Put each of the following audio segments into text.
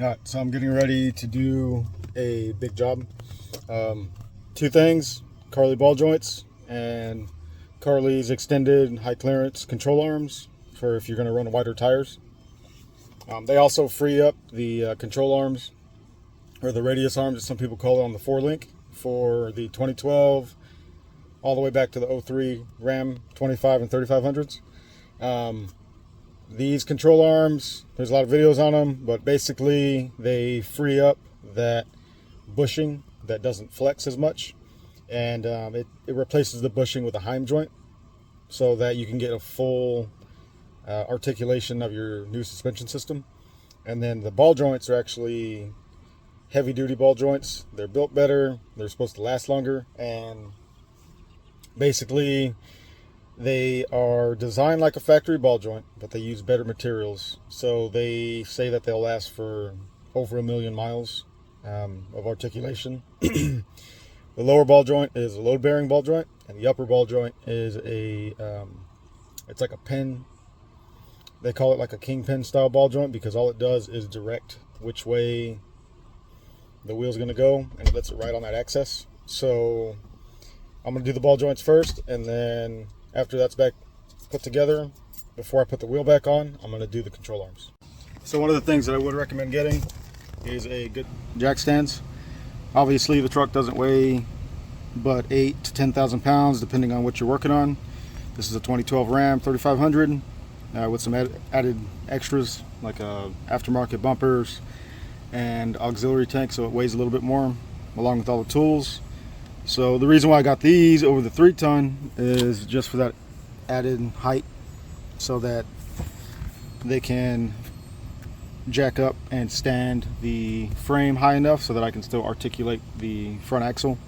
Alright, so I'm getting ready to do a big job. Two things, Carli Balljoints and Carli's extended high clearance control arms for if you're going to run wider tires. They also free up the control arms, or the radius arms as some people call it, on the 4-link for the 2012 all the way back to the 03 Ram 25 and 3500s. These control arms, there's a lot of videos on them, but basically they free up that bushing that doesn't flex as much, and it replaces the bushing with a Heim joint so that you can get a full articulation of your new suspension system. And then the ball joints are actually heavy duty ball joints. They're built better, they're supposed to last longer, and basically they are designed like a factory ball joint, but they use better materials. So they say that they'll last for over 1 million miles of articulation. The lower ball joint is a load bearing ball joint, and the upper ball joint is it's like a pin. They call it like a kingpin style ball joint because all it does is direct which way the wheel's going to go, and it lets it ride on that axis. So I'm going to do the ball joints first, and then after that's back put together, before I put the wheel back on, I'm going to do the control arms. So one of the things that I would recommend getting is a good jack stands. Obviously the truck doesn't weigh but 8 to 10,000 pounds depending on what you're working on. This is a 2012 Ram 3500 with some added extras like aftermarket bumpers and auxiliary tank, so it weighs a little bit more along with all the tools. So the reason why I got these over the 3-ton is just for that added height, so that they can jack up and stand the frame high enough so that I can still articulate the front axle.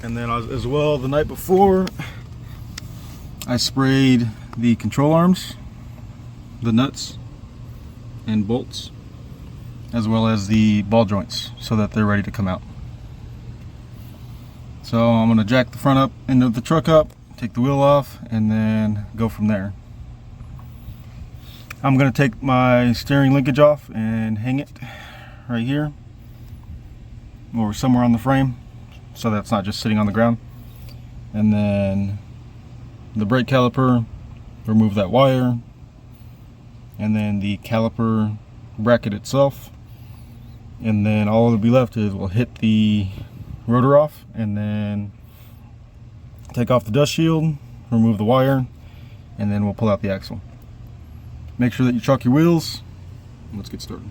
And then as well, the night before, I sprayed the control arms, the nuts and bolts, as well as the ball joints, so that they're ready to come out. So I'm going to jack the front up into the truck up, take the wheel off, and then go from there. I'm going to take my steering linkage off and hang it right here or somewhere on the frame so that's not just sitting on the ground. And then the brake caliper, remove that wire, and then the caliper bracket itself. And then all that'll be left is we'll hit the rotor off and then take off the dust shield, remove the wire, and then we'll pull out the axle. Make sure that you chock your wheels, and let's get started.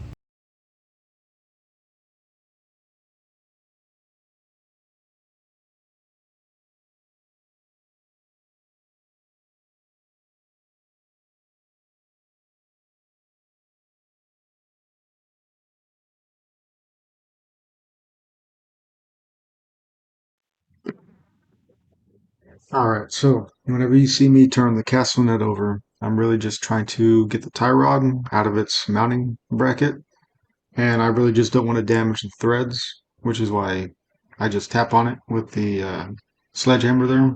Alright, so whenever you see me turn the castle net over, I'm really just trying to get the tie rod out of its mounting bracket, and I really just don't want to damage the threads, which is why I just tap on it with the sledgehammer there.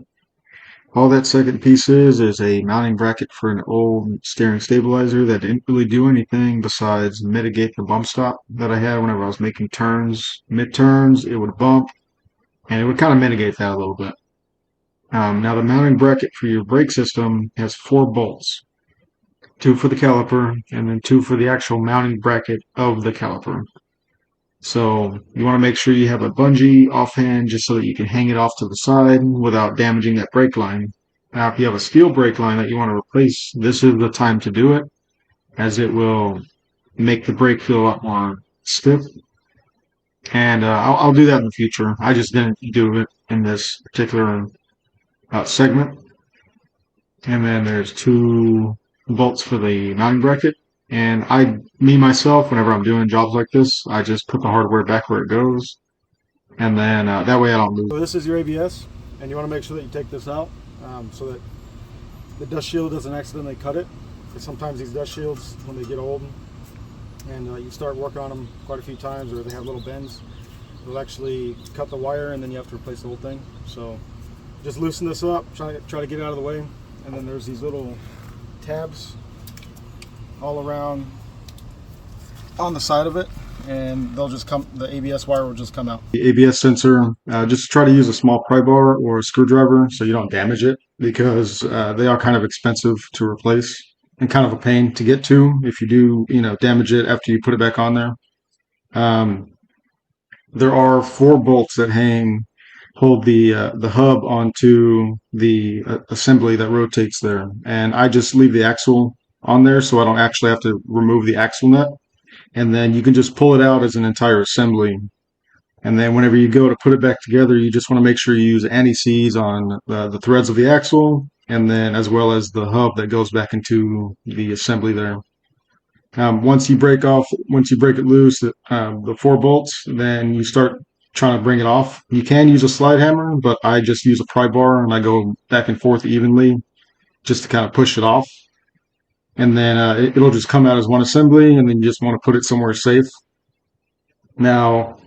All that second piece is a mounting bracket for an old steering stabilizer that didn't really do anything besides mitigate the bump stop that I had whenever I was making turns. Mid-turns, it would bump, and it would kind of mitigate that a little bit. Now the mounting bracket for your brake system has 4 bolts, 2 for the caliper and then 2 for the actual mounting bracket of the caliper. So you want to make sure you have a bungee offhand just so that you can hang it off to the side without damaging that brake line. Now if you have a steel brake line that you want to replace, this is the time to do it, as it will make the brake feel a lot more stiff. And I'll do that in the future. I just didn't do it in this particular segment. And then there's 2 bolts for the mounting bracket. And myself, whenever I'm doing jobs like this, I just put the hardware back where it goes. And then that way I don't lose. So this is your ABS, and you want to make sure that you take this out so that the dust shield doesn't accidentally cut it. Because sometimes these dust shields, when they get old and you start working on them quite a few times, or they have little bends, it'll actually cut the wire, and then you have to replace the whole thing. So just loosen this up, try to get it out of the way. And then there's these little tabs all around on the side of it, and they'll just come, the ABS wire will just come out. The ABS sensor, just try to use a small pry bar or a screwdriver so you don't damage it, because they are kind of expensive to replace and kind of a pain to get to if you do, damage it after you put it back on there. Um, there are 4 bolts that hold the hub onto the assembly that rotates there, and I just leave the axle on there so I don't actually have to remove the axle nut, and then you can just pull it out as an entire assembly. And then whenever you go to put it back together, you just want to make sure you use anti-seize on the threads of the axle, and then as well as the hub that goes back into the assembly there. Once you break it loose, the 4 bolts, then you start trying to bring it off. You can use a slide hammer, but I just use a pry bar and I go back and forth evenly just to kind of push it off. And then it'll just come out as one assembly, and then you just want to put it somewhere safe. Now,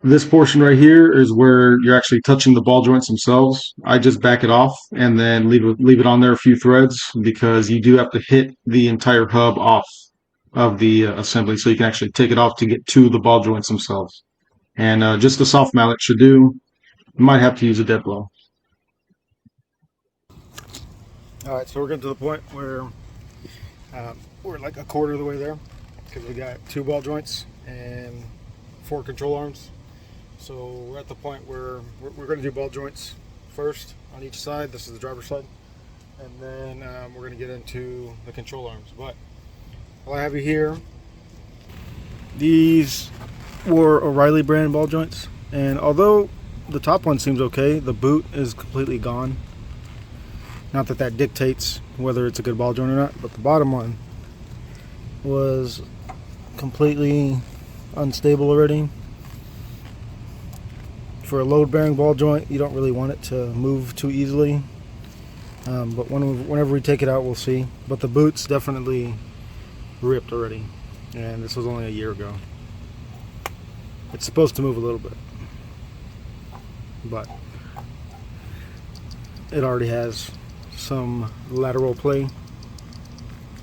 this portion right here is where you're actually touching the ball joints themselves. I just back it off and then leave it on there a few threads, because you do have to hit the entire hub off of the assembly so you can actually take it off to get to the ball joints themselves. And just a soft mallet should do. You might have to use a dead blow. All right, so we're getting to the point where we're like a quarter of the way there, because we got 2 ball joints and 4 control arms. So we're at the point where we're going to do ball joints first on each side. This is the driver's side, and then we're going to get into the control arms. But while I have you here, these were O'Reilly brand ball joints, and although the top one seems okay, the boot is completely gone. Not that that dictates whether it's a good ball joint or not, but the bottom one was completely unstable already. For a load-bearing ball joint, you don't really want it to move too easily, but whenever we take it out, we'll see. But the boot's definitely ripped already, and this was only a year ago. It's supposed to move a little bit, but it already has some lateral play,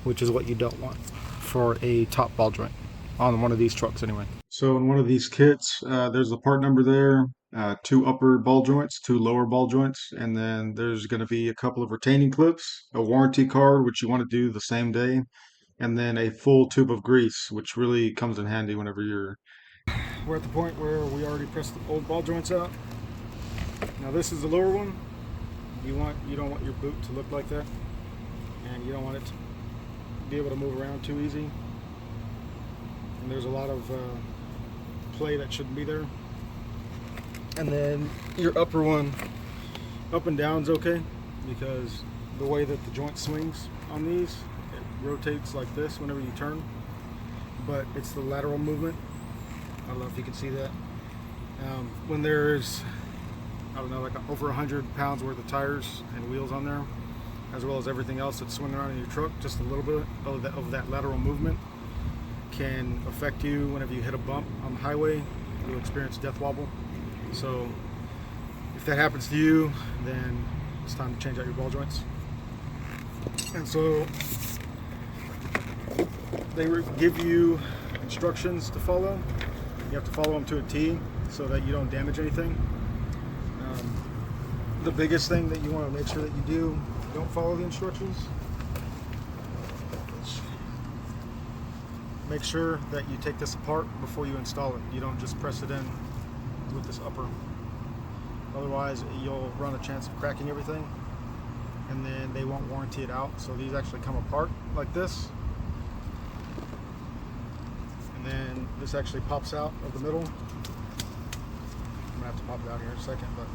which is what you don't want for a top ball joint on one of these trucks anyway. So in one of these kits, there's a part number there, 2 upper ball joints, 2 lower ball joints, and then there's going to be a couple of retaining clips, a warranty card, which you want to do the same day, and then a full tube of grease, which really comes in handy whenever you're... We're at the point where we already pressed the old ball joints out. Now this is the lower one. You don't want your boot to look like that, and you don't want it to be able to move around too easy. And there's a lot of play that shouldn't be there. And then your upper one, up and down's okay, because the way that the joint swings on these, it rotates like this whenever you turn, but it's the lateral movement. I don't know if you can see that. When there's, I don't know, like over 100 pounds worth of tires and wheels on there, as well as everything else that's swinging around in your truck, just a little bit of that lateral movement can affect you whenever you hit a bump on the highway. You'll experience death wobble. So if that happens to you, then it's time to change out your ball joints. And so they give you instructions to follow. You have to follow them to a T so that you don't damage anything. The biggest thing that you want to make sure that you don't follow the instructions. Make sure that you take this apart before you install it. You don't just press it in with this upper. Otherwise, you'll run a chance of cracking everything, and then they won't warranty it out. So these actually come apart like this. And then this actually pops out of the middle. I'm gonna have to pop it out here in a second, but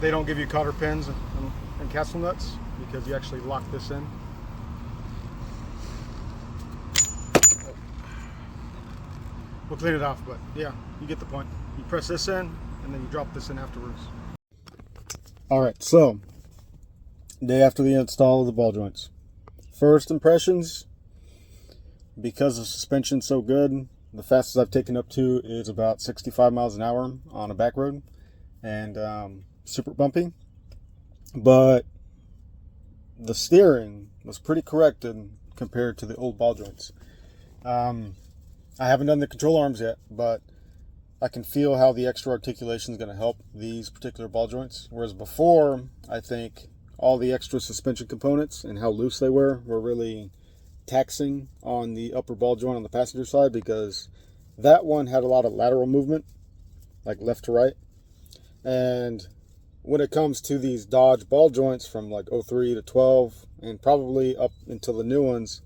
they don't give you cotter pins and castle nuts because you actually lock this in. We'll clean it off, but yeah, you get the point. You press this in, and then you drop this in afterwards. All right, so day after the install of the ball joints. First impressions, because the suspension's so good, the fastest I've taken up to is about 65 miles an hour on a back road, and super bumpy. But the steering was pretty corrected compared to the old ball joints. I haven't done the control arms yet, but I can feel how the extra articulation is going to help these particular ball joints. Whereas before, I think all the extra suspension components and how loose they were really taxing on the upper ball joint on the passenger side, because that one had a lot of lateral movement, like left to right. And when it comes to these Dodge ball joints from like 03 to 12 and probably up until the new ones,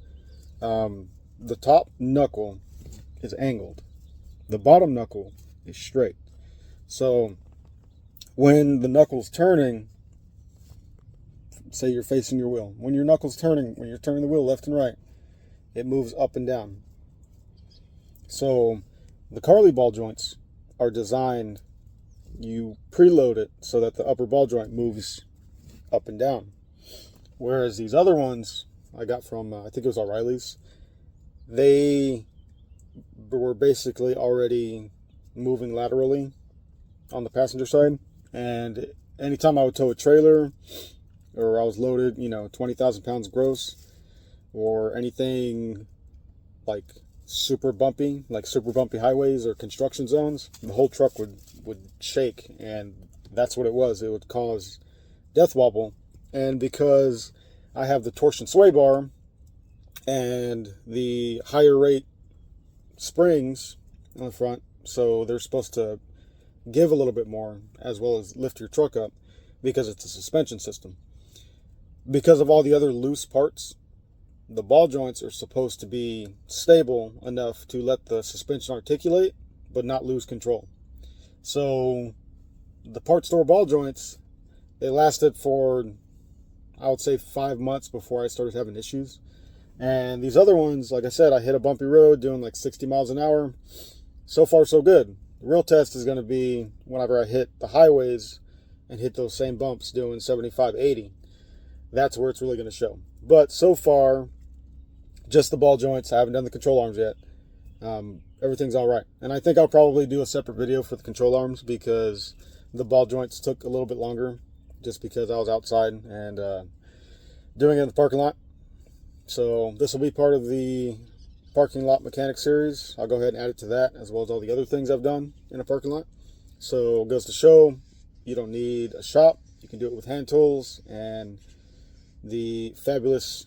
the top knuckle is angled. The bottom knuckle is straight. So when the knuckle's turning, say you're facing your wheel, when your knuckle's turning, when you're turning the wheel left and right, it moves up and down. So the Carli ball joints are designed, you preload it so that the upper ball joint moves up and down. Whereas these other ones I got from, I think it was O'Reilly's, they were basically already moving laterally on the passenger side. And anytime I would tow a trailer, or I was loaded, 20,000 pounds gross, or anything like super bumpy highways or construction zones, the whole truck would shake, and that's what it was. It would cause death wobble. And because I have the torsion sway bar and the higher rate springs on the front, so they're supposed to give a little bit more as well as lift your truck up, because it's a suspension system. Because of all the other loose parts, the ball joints are supposed to be stable enough to let the suspension articulate but not lose control. So the part store ball joints, they lasted for, I would say, 5 months before I started having issues. And these other ones, like I said, I hit a bumpy road doing like 60 miles an hour. So far, so good. The real test is going to be whenever I hit the highways and hit those same bumps doing 75, 80. That's where it's really going to show. But so far, just the ball joints. I haven't done the control arms yet. Everything's all right. And I think I'll probably do a separate video for the control arms, because the ball joints took a little bit longer just because I was outside and doing it in the parking lot. So this will be part of the parking lot mechanic series. I'll go ahead and add it to that, as well as all the other things I've done in a parking lot. So it goes to show, you don't need a shop. You can do it with hand tools and the fabulous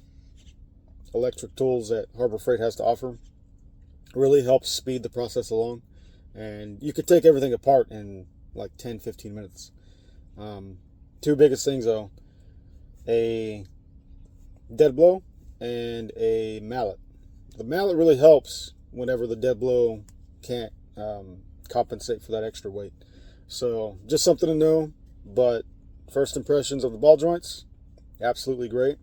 electric tools that Harbor Freight has to offer. Really helps speed the process along. And you could take everything apart in like 10-15 minutes. Two biggest things though: a dead blow and a mallet. The mallet really helps whenever the dead blow can't compensate for that extra weight. So just something to know. But first impressions of the ball joints, absolutely great.